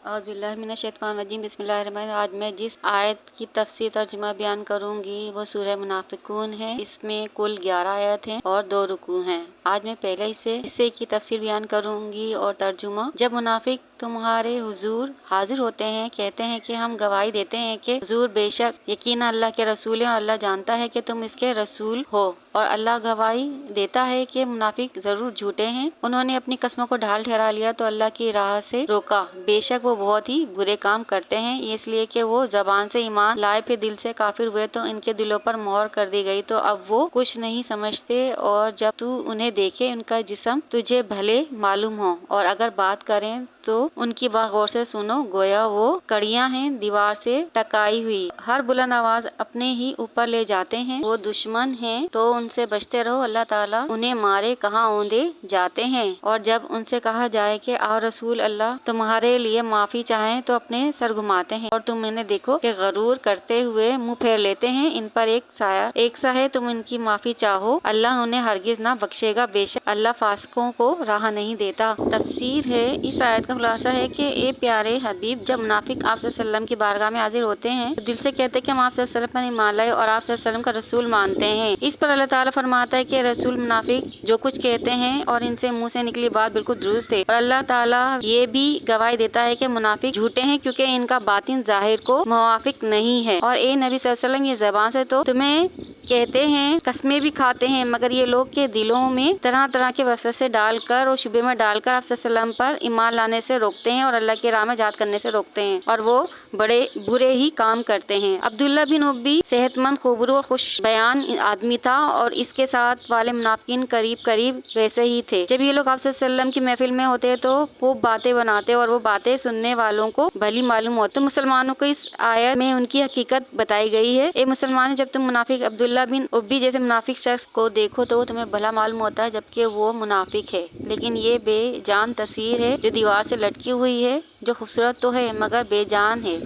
اعوذ باللہ من الشیطان الرجیم، بسم اللہ الرحمن الرحیم۔ آج میں جس آیت کی تفسیر ترجمہ بیان کروں گی وہ سورہ منافقون ہے۔ اس میں کل 11 آیت ہیں اور 2 رکوع ہیں۔ آج میں پہلے حصے کی تفسیر بیان کروں گی اور ترجمہ۔ جب منافق تمہارے حضور حاضر ہوتے ہیں، کہتے ہیں کہ ہم گواہی دیتے ہیں کہ حضور بے شک یقینا اللہ کے رسول ہیں اور اللہ جانتا ہے کہ تم اس کے رسول ہو، اور اللہ گواہی دیتا ہے کہ منافق ضرور جھوٹے ہیں۔ انہوں نے اپنی قسموں کو ڈھال ٹھہرا لیا تو اللہ کی راہ سے روکا، بے شک وہ بہت ہی برے کام کرتے ہیں۔ اس لیے کہ وہ زبان سے ایمان لائے پھر دل سے کافر ہوئے تو ان کے دلوں پر مہر کر دی گئی، تو اب وہ کچھ نہیں سمجھتے، اور جب تو انہیں دیکھے ان کا جسم تجھے بھلے معلوم ہو، اور اگر بات کریں تو ان کی بات غور سے سنو، گویا وہ کڑیاں ہیں دیوار سے ٹکائی ہوئی، ہر بلند آواز اپنے ہی اوپر لے جاتے ہیں۔ وہ دشمن ہیں تو ان سے بچتے رہو، اللہ تعالیٰ انہیں مارے کہاں اوندے جاتے ہیں۔ اور جب ان سے کہا جائے کہ آؤ رسول اللہ تمہارے لیے معافی چاہیں تو اپنے سر گھماتے ہیں، اور تم انہیں دیکھو کہ غرور کرتے ہوئے منہ پھیر لیتے ہیں۔ ان پر ایک سا ہے، تم ان کی معافی چاہو، اللہ انہیں ہرگز نہ بخشے گا، بے شک اللہ فاسقوں کو راہ نہیں دیتا۔ تفسیر ہے، اس آیت کا خلاصہ ہے کہ اے پیارے حبیب، جب منافق آپ صلی اللہ علیہ وسلم کی بارگاہ میں حاضر ہوتے ہیں تو دل سے کہتے ہیں کہ ہم آپ صلی اللہ علیہ وسلم پر ایمان لائے اور آپ صلی اللہ علیہ وسلم کا رسول مانتے ہیں۔ اس پر اللہ تعالیٰ فرماتا ہے کہ رسول منافق جو کچھ کہتے ہیں اور ان سے منہ سے نکلی بات بالکل درست ہے، اور اللہ تعالیٰ یہ بھی گواہی دیتا ہے کہ منافق جھوٹے ہیں کیونکہ ان کا باطن ظاہر کو موافق نہیں ہے۔ اور اے نبی صلی اللہ علیہ وسلم، یہ زبان سے تو تمہیں کہتے ہیں، قسمیں بھی کھاتے ہیں، مگر یہ لوگ کے دلوں میں طرح طرح کے وسوسے ڈال کر اور شبے میں ڈال کر آپ صلی اللہ علیہ وسلم پر ایمان لانے سے روکتے ہیں اور اللہ کی راہ میں جہاد کرنے سے روکتے ہیں، اور وہ بڑے برے ہی کام کرتے ہیں۔ عبداللہ بن ابی صحت مند، خوبرو اور خوش بیان آدمی تھا، اور اس کے ساتھ والے منافقین قریب قریب ویسے ہی تھے۔ جب یہ لوگ آپ صلی اللہ علیہ وسلم کی محفل میں ہوتے تو خوب باتیں بناتے اور وہ باتیں سننے والوں کو بھلی معلوم ہوتی، تو مسلمانوں کو اس آیت میں ان کی حقیقت بتائی گئی ہے۔ اے مسلمان، جب تم منافق عبداللہ بن ابی جیسے منافق شخص کو دیکھو تو وہ تمہیں بھلا معلوم ہوتا ہے جبکہ وہ منافق ہے، لیکن یہ بے جان تصویر ہے جو دیوار سے لٹکی ہوئی ہے، جو خوبصورت تو ہے مگر بے جان ہے،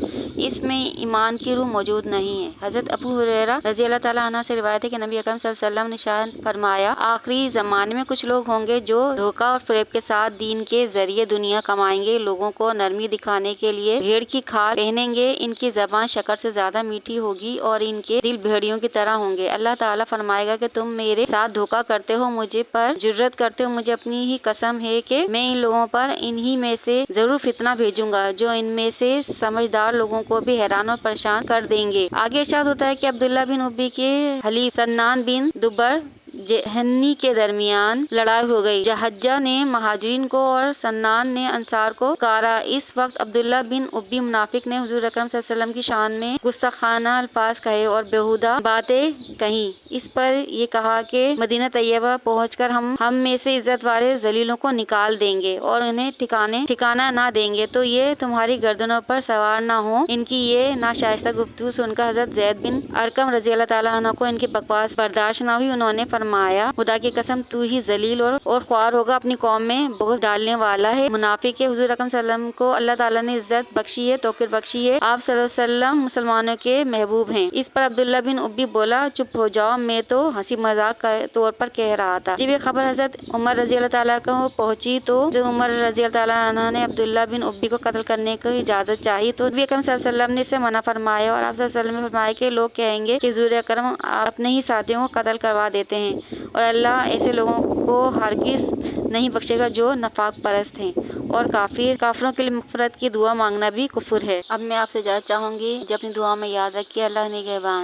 اس میں ایمان کی روح موجود نہیں ہے۔ حضرت ابو ہریرہ رضی اللہ تعالیٰ عنہ سے روایت ہے کہ نبی اکرم صلی اللہ علیہ وسلم نے ارشاد فرمایا، آخری زمانے میں کچھ لوگ ہوں گے جو دھوکہ اور فریب کے ساتھ دین کے ذریعے دنیا کمائیں گے، لوگوں کو نرمی دکھانے کے لیے بھیڑ کی کھال پہنیں گے، ان کی زبان شکر سے زیادہ میٹھی ہوگی اور ان کے دل بھیڑیوں کی طرح ہوں گے۔ اللہ تعالیٰ فرمائے گا کہ تم میرے ساتھ دھوکہ کرتے ہو، مجھے پر جرأت کرتے ہو، مجھے اپنی ہی قسم ہے کہ میں ان لوگوں پر انہی میں سے ضرور فتنہ بھیجوں گا جو ان میں سے سمجھدار لوگوں کو بھی حیران اور پریشان کر دیں گے۔ آگے ارشاد ہوتا ہے کہ عبداللہ بن ابی کے حلیف سنان بن دبر جہنی کے درمیان لڑائی ہو گئی۔ جہجہ نے مہاجرین کو اور سنان نے انصار کو پکارا۔ اس وقت عبداللہ بن ابی منافق نے حضور اکرم صلی اللہ علیہ وسلم کی شان میں گستاخانہ الفاظ کہے اور بیہودہ باتیں کہیں۔ اس پر یہ کہا کہ مدینہ طیبہ پہنچ کر ہم میں سے عزت والے ذلیلوں کو نکال دیں گے اور انہیں ٹھکانہ نہ دیں گے تو یہ تمہاری گردنوں پر سوار نہ ہوں۔ ان کی یہ ناشائستہ گفتگو سن کر حضرت زید بن ارقم رضی اللہ تعالیٰ عنہ کو ان کی بکواس برداشت نہ ہوئی۔ انہوں نے فرمایا، خدا کی قسم تو ہی ذلیل اور خوار ہوگا، اپنی قوم میں بغض ڈالنے والا ہے، منافق ہے۔ حضور اکرم صلی اللہ علیہ وسلم کو اللہ تعالیٰ نے عزت بخشی ہے، توقیر بخشی ہے، آپ صلی اللہ علیہ وسلم مسلمانوں کے محبوب ہیں۔ اس پر عبداللہ بن ابی بولا، چپ ہو جاؤ، میں تو ہنسی مذاق کے طور پر کہہ رہا تھا۔ جب یہ خبر حضرت عمر رضی اللہ تعالیٰ کو پہنچی تو حضرت عمر رضی اللہ تعالیٰ عنہ نے عبداللہ بن ابی کو قتل کرنے کی اجازت چاہی تو نبی اکرم صلی اللہ علیہ وسلم نے اسے منع فرمایا، اور آپ صلی اللہ علیہ وسلم نے فرمایا کہ لوگ کہیں گے کہ حضور اکرم اپنے ہی ساتھیوں کو قتل کروا دیتے ہیں، اور اللہ ایسے لوگوں کو ہرگز نہیں بخشے گا جو نفاق پرست ہیں، اور کافروں کے لیے مغفرت کی دعا مانگنا بھی کفر ہے۔ اب میں آپ سے اجازت چاہوں گی، جب اپنی دعا میں یاد رکھیے۔ اللہ نگہبان۔